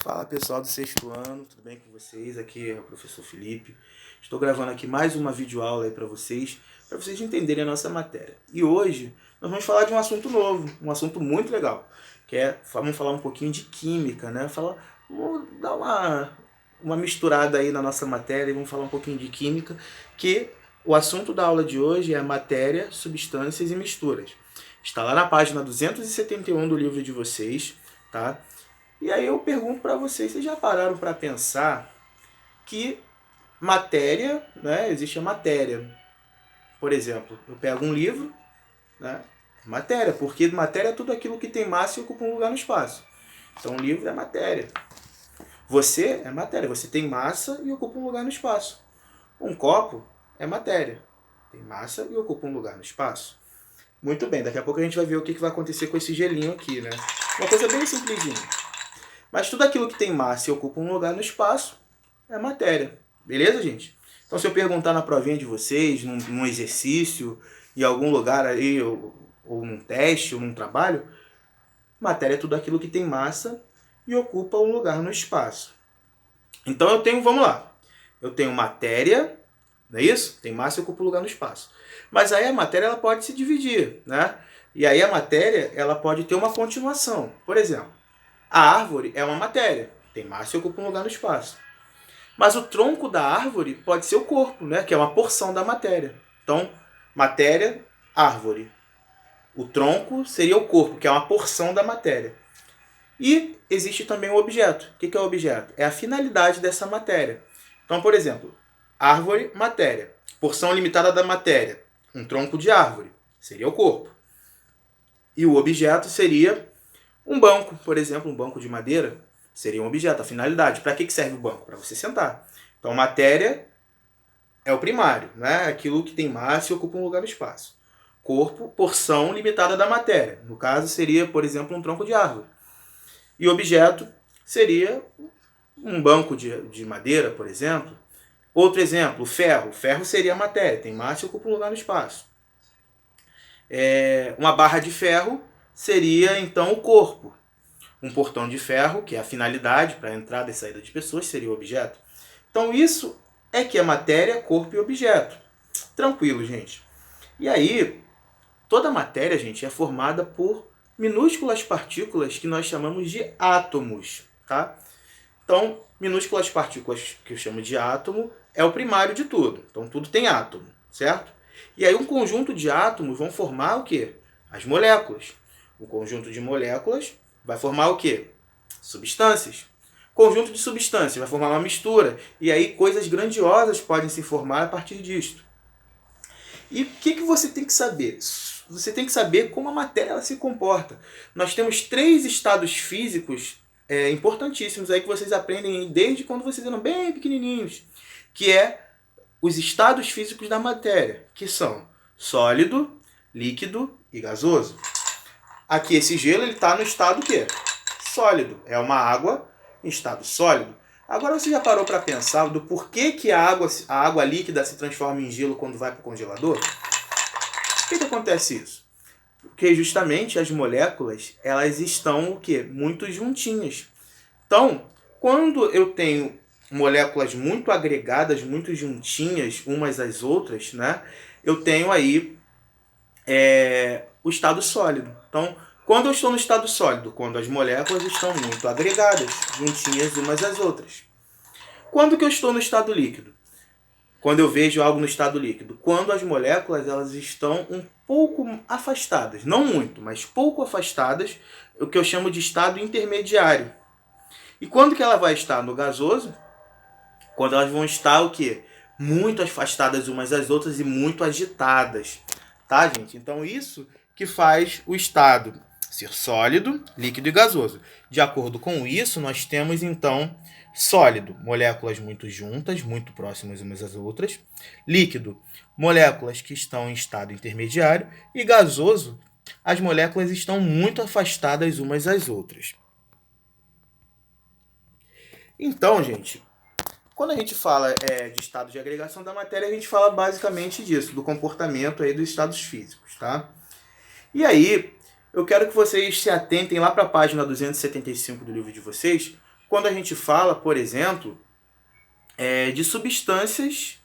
Fala pessoal do sexto ano, tudo bem com vocês? Aqui é o professor Felipe. Estou gravando aqui mais uma videoaula aí para vocês entenderem a nossa matéria. E hoje nós vamos falar de um assunto novo, um assunto muito legal, vamos falar um pouquinho de química, né? Vamos dar uma misturada aí na nossa matéria e vamos falar um pouquinho de química, que o assunto da aula de hoje é matéria, substâncias e misturas. Está lá na página 271 do livro de vocês, tá? E aí eu pergunto para vocês já pararam para pensar que matéria, né, existe a matéria. Por exemplo, eu pego um livro, né, matéria, porque matéria é tudo aquilo que tem massa e ocupa um lugar no espaço. Então um livro é matéria. Você é matéria, você tem massa e ocupa um lugar no espaço. Um copo é matéria, tem massa e ocupa um lugar no espaço. Muito bem, daqui a pouco a gente vai ver o que vai acontecer com esse gelinho aqui, né? Uma coisa bem simplesinha. Mas tudo aquilo que tem massa e ocupa um lugar no espaço é matéria. Beleza, gente? Então, se eu perguntar na provinha de vocês, num exercício, em algum lugar aí, ou num teste, ou num trabalho, matéria é tudo aquilo que tem massa e ocupa um lugar no espaço. Então, vamos lá. Eu tenho matéria, não é isso? Tem massa e ocupa um lugar no espaço. Mas aí a matéria ela pode se dividir, né? E aí a matéria ela pode ter uma continuação. Por exemplo, a árvore é uma matéria, tem massa e ocupa um lugar no espaço. Mas o tronco da árvore pode ser o corpo, né? Que é uma porção da matéria. Então, matéria, árvore. O tronco seria o corpo, que é uma porção da matéria. E existe também o objeto. O que é o objeto? É a finalidade dessa matéria. Então, por exemplo, árvore, matéria. Porção limitada da matéria. Um tronco de árvore. Seria o corpo. E o objeto seria um banco, por exemplo, um banco de madeira, seria um objeto, a finalidade. Para que serve o banco? Para você sentar. Então, matéria é o primário, né? Aquilo que tem massa e ocupa um lugar no espaço. Corpo, porção limitada da matéria. No caso, seria, por exemplo, um tronco de árvore. E objeto seria um banco de madeira, por exemplo. Outro exemplo, o ferro. O ferro seria a matéria, tem massa e ocupa um lugar no espaço. Uma barra de ferro seria, então, o corpo. Um portão de ferro, que é a finalidade para a entrada e saída de pessoas, seria o objeto. Então isso é que é matéria, corpo e objeto. Tranquilo, gente. E aí, toda matéria, gente, é formada por minúsculas partículas que nós chamamos de átomos, tá? Então, minúsculas partículas que eu chamo de átomo é o primário de tudo. Então, tudo tem átomo, certo? E aí, um conjunto de átomos vão formar o quê? As moléculas. O conjunto de moléculas vai formar o quê? Substâncias. Conjunto de substâncias vai formar uma mistura. E aí, coisas grandiosas podem se formar a partir disto. E o que você tem que saber? Você tem que saber como a matéria ela se comporta. Nós temos 3 estados físicos importantíssimos aí que vocês aprendem desde quando vocês eram bem pequenininhos, que é os estados físicos da matéria, que são sólido, líquido e gasoso. Aqui esse gelo está no estado quê? Sólido. É uma água em estado sólido. Agora você já parou para pensar do porquê que a água líquida se transforma em gelo quando vai para o congelador? Por que acontece isso? Porque justamente as moléculas elas estão o quê? Muito juntinhas. Então, quando eu tenho moléculas muito agregadas, muito juntinhas umas às outras, né? Eu tenho aí o estado sólido. Então, quando eu estou no estado sólido? Quando as moléculas estão muito agregadas, juntinhas umas às outras. Quando que eu estou no estado líquido? Quando eu vejo algo no estado líquido? Quando as moléculas elas estão um pouco afastadas. Não muito, mas pouco afastadas, o que eu chamo de estado intermediário. E quando que ela vai estar no gasoso? Quando elas vão estar o quê? Muito afastadas umas das outras e muito agitadas. Tá, gente? Então isso que faz o estado ser sólido, líquido e gasoso. De acordo com isso, nós temos então sólido, moléculas muito juntas, muito próximas umas às outras. Líquido, moléculas que estão em estado intermediário. E gasoso, as moléculas estão muito afastadas umas das outras. Então, gente, quando a gente fala de estado de agregação da matéria, a gente fala basicamente disso, do comportamento aí dos estados físicos, tá? E aí, eu quero que vocês se atentem lá para a página 275 do livro de vocês, quando a gente fala, por exemplo, de substâncias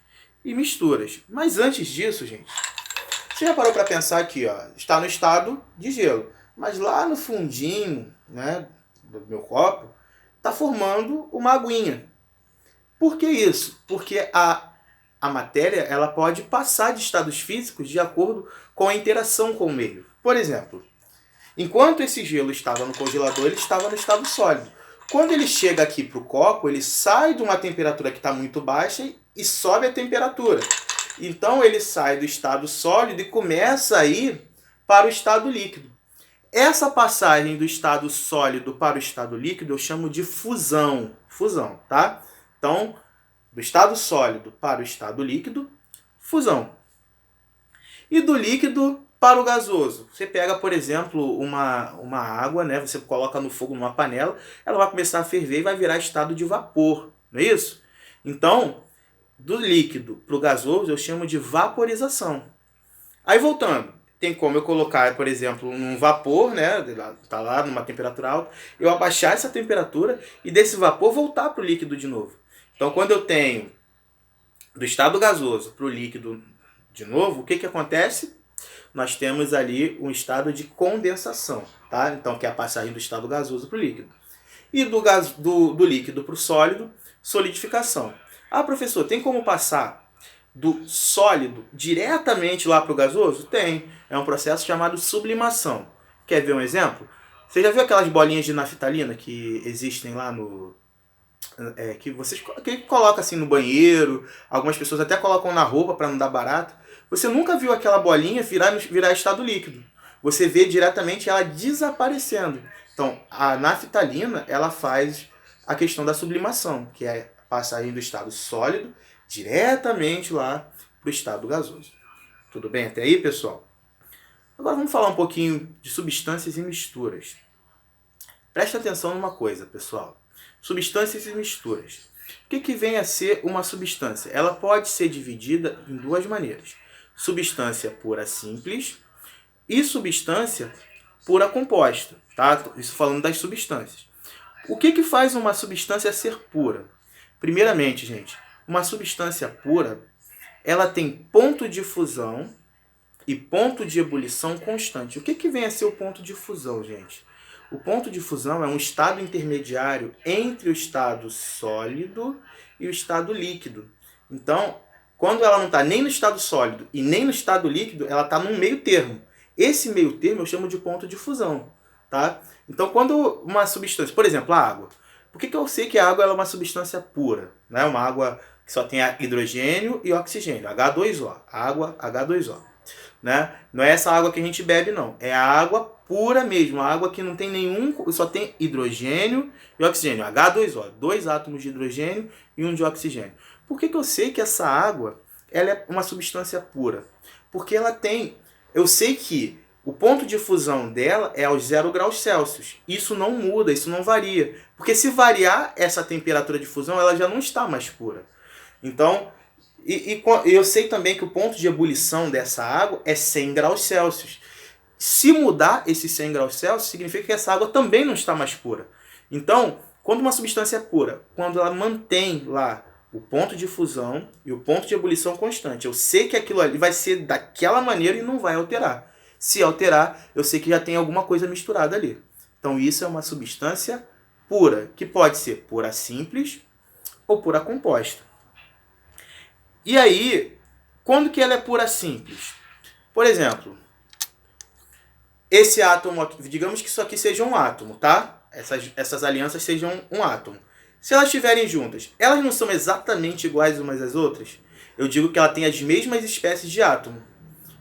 e misturas. Mas antes disso, gente, você já parou para pensar aqui, ó, está no estado de gelo, mas lá no fundinho, né, do meu copo, está formando uma aguinha. Por que isso? Porque a matéria ela pode passar de estados físicos de acordo com a interação com o meio. Por exemplo, enquanto esse gelo estava no congelador, ele estava no estado sólido. Quando ele chega aqui para o copo, ele sai de uma temperatura que está muito baixa e sobe a temperatura. Então ele sai do estado sólido e começa a ir para o estado líquido. Essa passagem do estado sólido para o estado líquido eu chamo de fusão. Fusão, tá? Então, do estado sólido para o estado líquido, fusão. E do líquido para o gasoso. Você pega, por exemplo, uma água, né? Você coloca no fogo numa panela, ela vai começar a ferver e vai virar estado de vapor, não é isso? Então, do líquido para o gasoso eu chamo de vaporização. Aí voltando, tem como eu colocar, por exemplo, num vapor, né? Tá lá numa temperatura alta, eu abaixar essa temperatura e desse vapor voltar para o líquido de novo. Então, quando eu tenho do estado gasoso para o líquido de novo, o que acontece? Nós temos ali um estado de condensação, tá? Então, que é a passagem do estado gasoso para o líquido. E do líquido para o sólido, solidificação. Ah, professor, tem como passar do sólido diretamente lá para o gasoso? Tem. É um processo chamado sublimação. Quer ver um exemplo? Você já viu aquelas bolinhas de naftalina que existem lá no... que vocês que colocam assim no banheiro, algumas pessoas até colocam na roupa para não dar barato. Você nunca viu aquela bolinha virar estado líquido. Você vê diretamente ela desaparecendo. Então, a naftalina, ela faz a questão da sublimação, que é a passagem do estado sólido diretamente lá para o estado gasoso. Tudo bem até aí, pessoal? Agora vamos falar um pouquinho de substâncias e misturas. Presta atenção numa coisa, pessoal. Substâncias e misturas. O que vem a ser uma substância? Ela pode ser dividida em duas maneiras. Substância pura simples e substância pura composta. Tá? Isso falando das substâncias. O que faz uma substância ser pura? Primeiramente, gente, uma substância pura, ela tem ponto de fusão e ponto de ebulição constante. O que vem a ser o ponto de fusão, gente? O ponto de fusão é um estado intermediário entre o estado sólido e o estado líquido. Então, quando ela não está nem no estado sólido e nem no estado líquido, ela está num meio termo. Esse meio termo eu chamo de ponto de fusão. Tá? Então, quando uma substância, por exemplo, a água. Por que eu sei que a água é uma substância pura? Né? Uma água que só tem hidrogênio e oxigênio, H2O. Água H2O. Né? Não é essa água que a gente bebe, não. É a água pura mesmo, a água que não tem nenhum, só tem hidrogênio e oxigênio, H2O, 2 átomos de hidrogênio e 1 de oxigênio. Por que eu sei que essa água ela é uma substância pura? Porque ela tem, eu sei que o ponto de fusão dela é aos 0 graus Celsius. Isso não muda, isso não varia. Porque se variar essa temperatura de fusão, ela já não está mais pura. Então, eu sei também que o ponto de ebulição dessa água é 100 graus Celsius. Se mudar esses 100 graus Celsius, significa que essa água também não está mais pura. Então, quando uma substância é pura, quando ela mantém lá o ponto de fusão e o ponto de ebulição constante, eu sei que aquilo ali vai ser daquela maneira e não vai alterar. Se alterar, eu sei que já tem alguma coisa misturada ali. Então, isso é uma substância pura, que pode ser pura simples ou pura composta. E aí, quando que ela é pura simples? Por exemplo, esse átomo aqui, digamos que isso aqui seja um átomo, tá? Essas alianças sejam um átomo. Se elas estiverem juntas, elas não são exatamente iguais umas às outras? Eu digo que ela tem as mesmas espécies de átomo.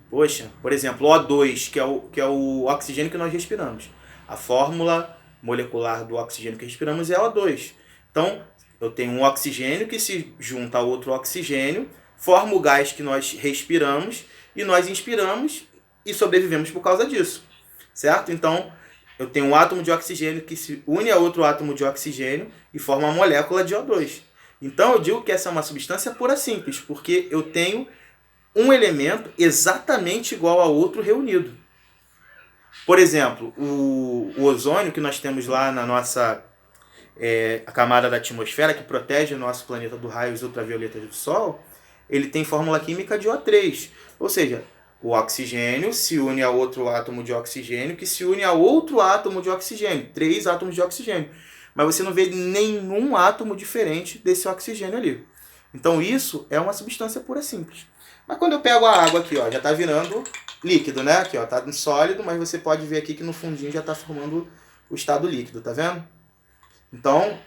Poxa, por exemplo, O2, que é o oxigênio que nós respiramos. A fórmula molecular do oxigênio que respiramos é O2. Então, eu tenho um oxigênio que se junta a outro oxigênio, forma o gás que nós respiramos, e nós inspiramos e sobrevivemos por causa disso. Certo? Então, eu tenho um átomo de oxigênio que se une a outro átomo de oxigênio e forma uma molécula de O2. Então, eu digo que essa é uma substância pura simples, porque eu tenho um elemento exatamente igual ao outro reunido. Por exemplo, o ozônio que nós temos lá na nossa a camada da atmosfera que protege o nosso planeta dos raios ultravioletas do Sol, ele tem fórmula química de O3. Ou seja, o oxigênio se une a outro átomo de oxigênio, que se une a outro átomo de oxigênio. 3 átomos de oxigênio. Mas você não vê nenhum átomo diferente desse oxigênio ali. Então isso é uma substância pura simples. Mas quando eu pego a água aqui, ó, já está virando líquido, né? Aqui, ó, tá em sólido, mas você pode ver aqui que no fundinho já está formando o estado líquido, tá vendo? Então,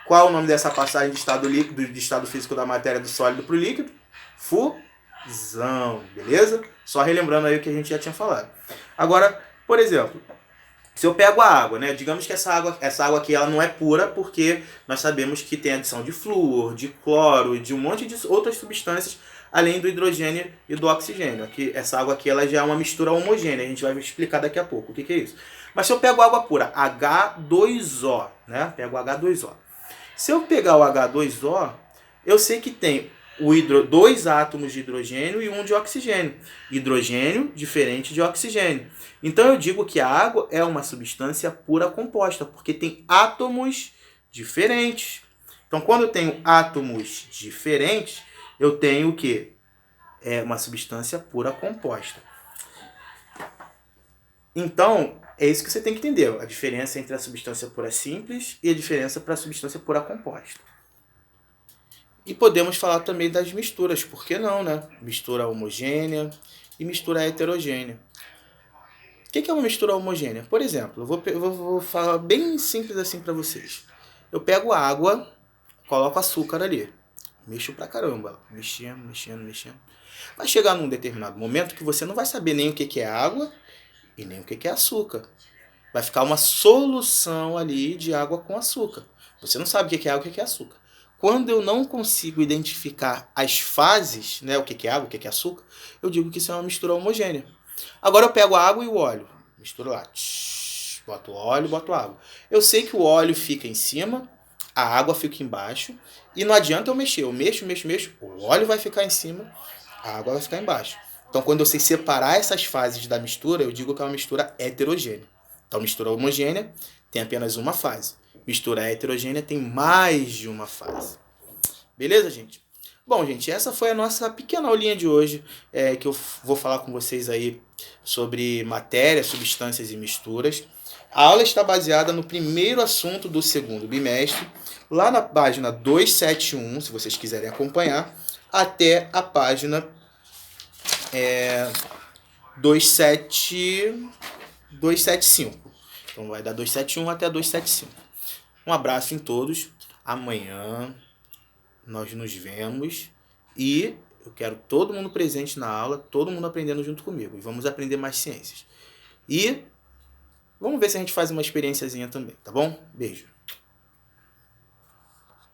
qual é o nome dessa passagem de estado líquido, de estado físico da matéria do sólido para o líquido? Fusão, beleza? Só relembrando aí o que a gente já tinha falado. Agora, por exemplo, se eu pego a água, né? Digamos que essa água aqui ela não é pura porque nós sabemos que tem adição de flúor, de cloro, de um monte de outras substâncias além do hidrogênio e do oxigênio. Aqui, essa água aqui ela já é uma mistura homogênea, a gente vai explicar daqui a pouco o que é isso. Mas se eu pego água pura, H2O, né? Pego H2O. Se eu pegar o H2O, eu sei que tem dois átomos de hidrogênio e um de oxigênio. Hidrogênio diferente de oxigênio. Então eu digo que a água é uma substância pura composta, porque tem átomos diferentes. Então quando eu tenho átomos diferentes, eu tenho o quê? É uma substância pura composta. Então, é isso que você tem que entender. A diferença entre a substância pura simples e a diferença para a substância pura composta. E podemos falar também das misturas, por que não, né? Mistura homogênea e mistura heterogênea. O que é uma mistura homogênea? Por exemplo, eu vou falar bem simples assim para vocês. Eu pego água, coloco açúcar ali. Mexo pra caramba, mexendo. Vai chegar num determinado momento que você não vai saber nem o que é água e nem o que é açúcar. Vai ficar uma solução ali de água com açúcar. Você não sabe o que é água e o que é açúcar. Quando eu não consigo identificar as fases, né, o que é água, o que é açúcar, eu digo que isso é uma mistura homogênea. Agora eu pego a água e o óleo, misturo lá, boto óleo, boto água. Eu sei que o óleo fica em cima, a água fica embaixo, e não adianta eu mexer. Eu mexo, o óleo vai ficar em cima, a água vai ficar embaixo. Então, quando eu sei separar essas fases da mistura, eu digo que é uma mistura heterogênea. Então, mistura homogênea tem apenas uma fase. Mistura heterogênea tem mais de uma fase. Beleza, gente? Bom, gente, essa foi a nossa pequena aulinha de hoje, que eu vou falar com vocês aí sobre matéria, substâncias e misturas. A aula está baseada no primeiro assunto do segundo bimestre, lá na página 271, se vocês quiserem acompanhar, até a página 275. Então vai da 271 até a 275. Um abraço em todos. Amanhã nós nos vemos e eu quero todo mundo presente na aula, todo mundo aprendendo junto comigo. E vamos aprender mais ciências. E vamos ver se a gente faz uma experiênciazinha também, tá bom? Beijo.